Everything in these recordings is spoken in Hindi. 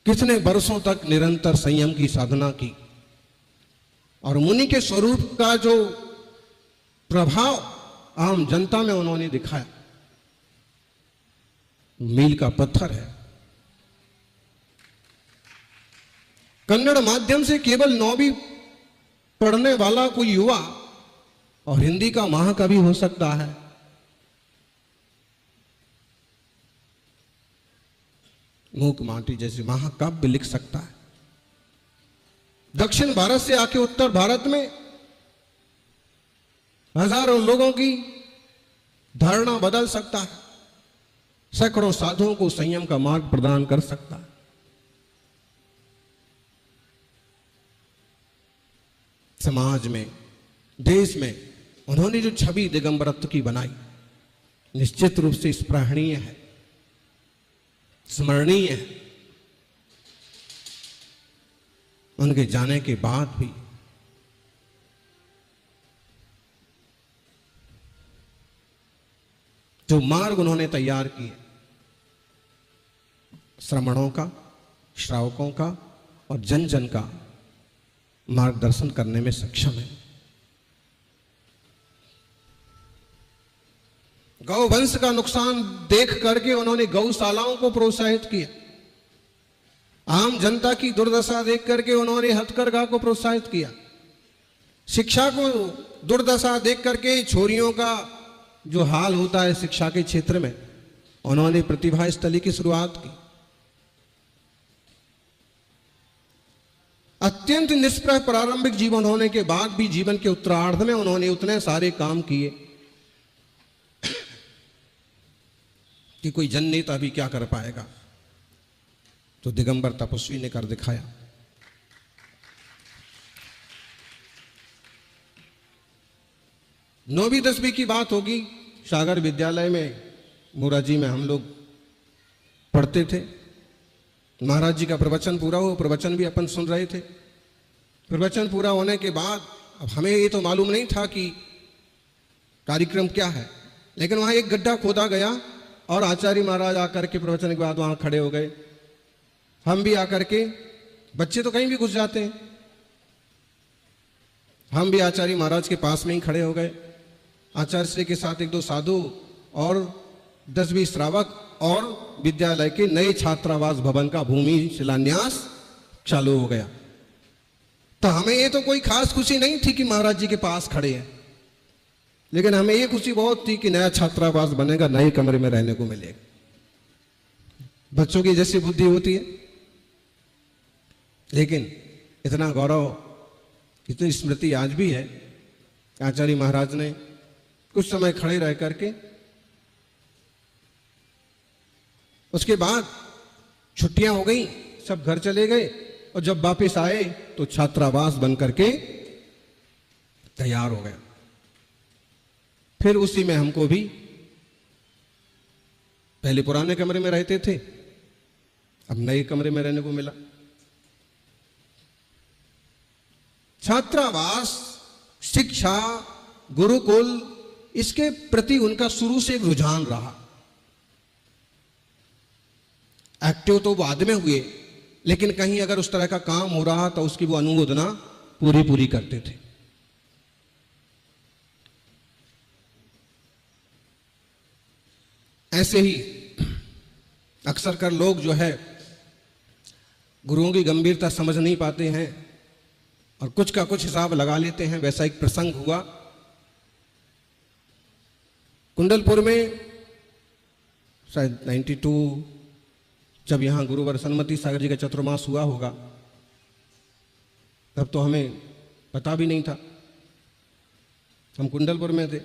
किसने वर्षों तक निरंतर संयम की साधना की और मुनि के स्वरूप का जो प्रभाव आम जनता में उन्होंने दिखाया, मील का पत्थर है। कन्नड़ माध्यम से केवल 9वीं पढ़ने वाला कोई युवा और हिंदी का महाकवि हो सकता है। मूक माटी जैसे महाकाव्य लिख सकता है। दक्षिण भारत से आके उत्तर भारत में हजारों लोगों की धारणा बदल सकता है। सैकड़ों साधुओं को संयम का मार्ग प्रदान कर सकता है। समाज में, देश में उन्होंने जो छवि दिगंबरत्व की बनाई, निश्चित रूप से स्पृहणीय है, स्मरणीय है। उनके जाने के बाद भी जो मार्ग उन्होंने तैयार किए, श्रमणों का, श्रावकों का और जन जन का मार्गदर्शन करने में सक्षम है। गौवंश का नुकसान देख करके उन्होंने गौशालाओं को प्रोत्साहित किया। आम जनता की दुर्दशा देख करके उन्होंने हथकरघा को प्रोत्साहित किया। शिक्षा को दुर्दशा देख करके छोरियों का जो हाल होता है शिक्षा के क्षेत्र में, उन्होंने प्रतिभा स्थली की शुरुआत की। अत्यंत निष्प्रह प्रारंभिक जीवन होने के बाद भी जीवन के उत्तरार्ध में उन्होंने उतने सारे काम किए कि कोई जन नेता भी क्या कर पाएगा, तो दिगंबर तपस्वी ने कर दिखाया। नौवीं 10वीं की बात होगी, सागर विद्यालय में मोराजी में हम लोग पढ़ते थे। महाराज जी का प्रवचन पूरा हुआ, प्रवचन भी अपन सुन रहे थे। प्रवचन पूरा होने के बाद अब हमें ये तो मालूम नहीं था कि कार्यक्रम क्या है, लेकिन वहां एक गड्ढा खोदा गया और आचार्य महाराज आकर के प्रवचन के बाद वहां खड़े हो गए। हम भी आकर के, बच्चे तो कहीं भी घुस जाते हैं, हम भी आचार्य महाराज के पास में ही खड़े हो गए। आचार्य श्री के साथ एक दो साधु और 10 श्रावक और विद्यालय के नए छात्रावास भवन का भूमि शिलान्यास चालू हो गया। तो हमें ये तो कोई खास खुशी नहीं थी कि महाराज जी के पास खड़े हैं, लेकिन हमें ये खुशी बहुत थी कि नया छात्रावास बनेगा, नए कमरे में रहने को मिलेगा। बच्चों की जैसी बुद्धि होती है, लेकिन इतना गौरव, इतनी स्मृति आज भी है। आचार्य महाराज ने कुछ समय खड़े रह करके, उसके बाद छुट्टियां हो गई, सब घर चले गए और जब वापस आए तो छात्रावास बन करके तैयार हो गया। फिर उसी में हमको भी, पहले पुराने कमरे में रहते थे, अब नए कमरे में रहने को मिला। छात्रावास, शिक्षा, गुरुकुल, इसके प्रति उनका शुरू से एक रुझान रहा। एक्टिव तो बाद में हुए, लेकिन कहीं अगर उस तरह का काम हो रहा तो उसकी वो अनुमोदना पूरी करते थे। ऐसे ही अक्सर कर लोग जो है गुरुओं की गंभीरता समझ नहीं पाते हैं और कुछ का कुछ हिसाब लगा लेते हैं। वैसा एक प्रसंग हुआ कुंडलपुर में, शायद 92, जब यहाँ गुरुवर सन्मति सागर जी का चतुर्मास हुआ होगा, तब तो हमें पता भी नहीं था। हम कुंडलपुर में थे,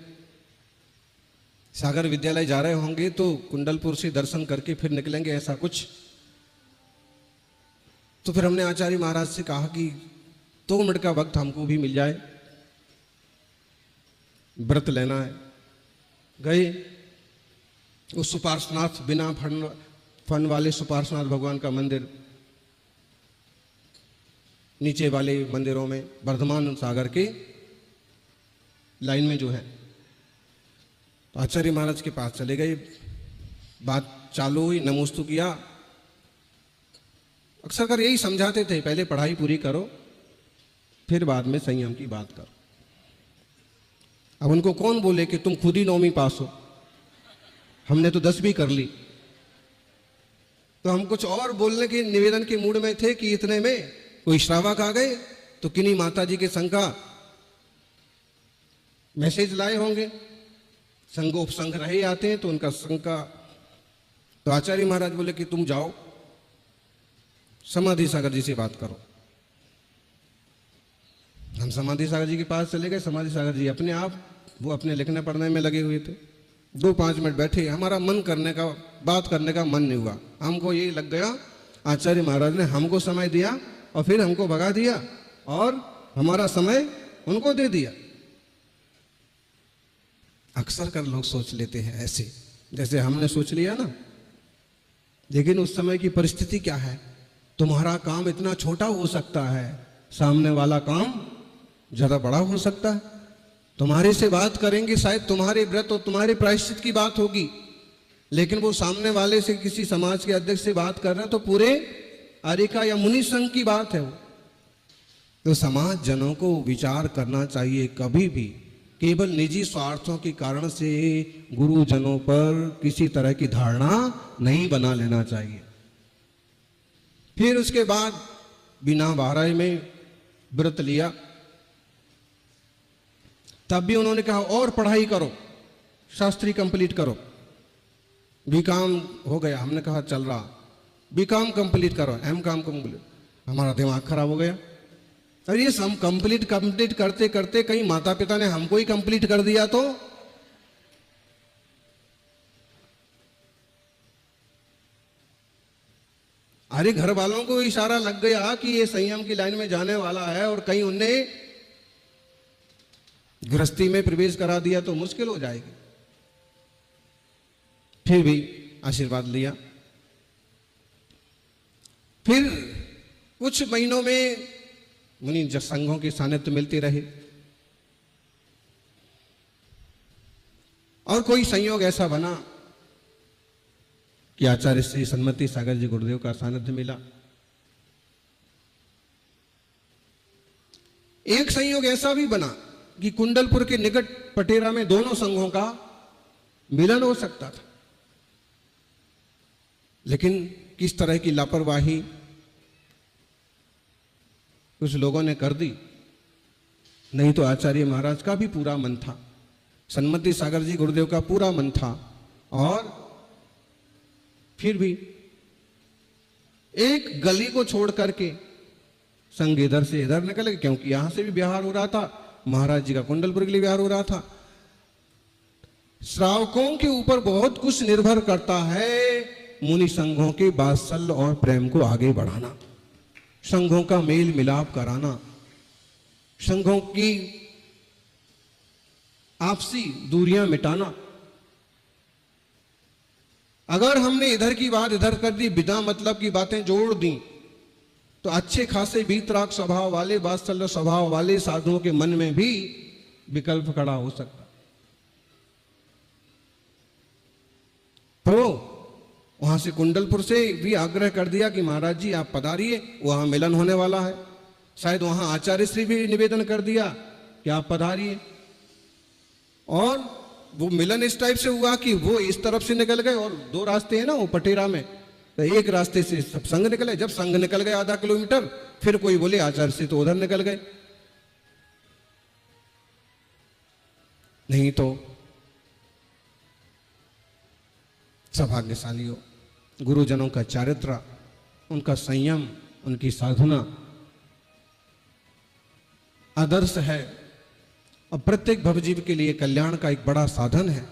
सागर विद्यालय जा रहे होंगे तो कुंडलपुर से दर्शन करके फिर निकलेंगे, ऐसा कुछ। तो फिर हमने आचार्य महाराज से कहा कि 2 मिनट का वक्त हमको भी मिल जाए, व्रत लेना है। गए, उस सुपार्श्वनाथ, बिना फन वाले सुपार्श्वनाथ भगवान का मंदिर, नीचे वाले मंदिरों में वर्धमान सागर के लाइन में जो है, तो आचार्य महाराज के पास चले गए। बात चालू हुई, नमोस्तु किया। अक्सर कर यही समझाते थे, पहले पढ़ाई पूरी करो फिर बाद में संयम की बात करो। अब उनको कौन बोले कि तुम खुद ही 9वीं पास हो, हमने तो 10वीं कर ली। तो हम कुछ और बोलने के निवेदन के मूड में थे कि इतने में कोई श्रावक आ गए तो किन्हीं माता जी के संघ का मैसेज लाए होंगे, संघोपसंघ रहे आते हैं तो उनका संघ का। तो आचार्य महाराज बोले कि तुम जाओ समाधि सागर जी से बात करो। हम समाधि सागर जी के पास चले गए। समाधि सागर जी अपने आप वो अपने लिखने पढ़ने में लगे हुए थे। 2-5 मिनट बैठे, हमारा मन करने का, बात करने का मन नहीं हुआ। हमको ये लग गया आचार्य महाराज ने हमको समय दिया और फिर हमको भगा दिया और हमारा समय उनको दे दिया। अक्सर कर लोग सोच लेते हैं ऐसे, जैसे हमने सोच लिया ना। लेकिन उस समय की परिस्थिति क्या है, तुम्हारा काम इतना छोटा हो सकता है, सामने वाला काम ज्यादा बड़ा हो सकता है। तुम्हारे से बात करेंगे, शायद तुम्हारे व्रत और तुम्हारे प्रायश्चित की बात होगी, लेकिन वो सामने वाले से, किसी समाज के अध्यक्ष से बात कर रहे हैं तो पूरे आरिका या मुनि संघ की बात है वो। तो समाज जनों को विचार करना चाहिए, कभी भी केवल निजी स्वार्थों के कारण से गुरुजनों पर किसी तरह की धारणा नहीं बना लेना चाहिए। फिर उसके बाद बिना बारह में व्रत लिया, तब भी उन्होंने कहा और पढ़ाई करो, शास्त्री कंप्लीट करो। बीकॉम हो गया, हमने कहा चल रहा, बीकॉम कंप्लीट करो, एमकॉम कंप्लीट। हमारा दिमाग खराब हो गया। और ये हम कंप्लीट करते करते कहीं माता पिता ने हमको ही कंप्लीट कर दिया तो अरे घर वालों को इशारा लग गया कि ये संयम की लाइन में जाने वाला है और कहीं उनने गृहस्थी में प्रवेश करा दिया तो मुश्किल हो जाएगी। फिर भी आशीर्वाद लिया। फिर कुछ महीनों में मुनि संघों के सानिध्य मिलते रहे और कोई संयोग ऐसा बना कि आचार्य श्री सन्मति सागर जी गुरुदेव का सानिध्य मिला। एक संयोग ऐसा भी बना कि कुंडलपुर के निकट पटेरा में दोनों संघों का मिलन हो सकता था, लेकिन किस तरह की लापरवाही कुछ लोगों ने कर दी। नहीं तो आचार्य महाराज का भी पूरा मन था, सन्मति सागर जी गुरुदेव का पूरा मन था, और फिर भी एक गली को छोड़ करके संघ इधर से इधर निकल गए, क्योंकि यहां से भी व्यवहार हो रहा था, महाराज जी का कुंडलपुर के लिए व्यवहार हो रहा था। श्रावकों के ऊपर बहुत कुछ निर्भर करता है मुनि संघों के वात्सल्य और प्रेम को आगे बढ़ाना, संघों का मेल मिलाप कराना, संघों की आपसी दूरियां मिटाना। अगर हमने इधर की बात इधर कर दी, बिना मतलब की बातें जोड़ दी, तो अच्छे खासे वीतराग स्वभाव वाले, वात्सल्य स्वभाव वाले साधुओं के मन में भी विकल्प खड़ा हो सकता। तो वहां से कुंडलपुर से भी आग्रह कर दिया कि महाराज जी आप पधारिए, वहां मिलन होने वाला है। शायद वहां आचार्य श्री भी निवेदन कर दिया कि आप पधारिए। और वो मिलन इस टाइप से हुआ कि वो इस तरफ से निकल गए, और 2 रास्ते हैं ना वो पटेरा में, तो एक रास्ते से सब संघ निकले। जब संघ निकल गए आधा किलोमीटर, फिर कोई बोले आचार्य से तो उधर निकल गए। नहीं तो सौभाग्यशाली हो, गुरुजनों का चारित्र, उनका संयम, उनकी साधना आदर्श है और प्रत्येक भवजीव के लिए कल्याण का एक बड़ा साधन है।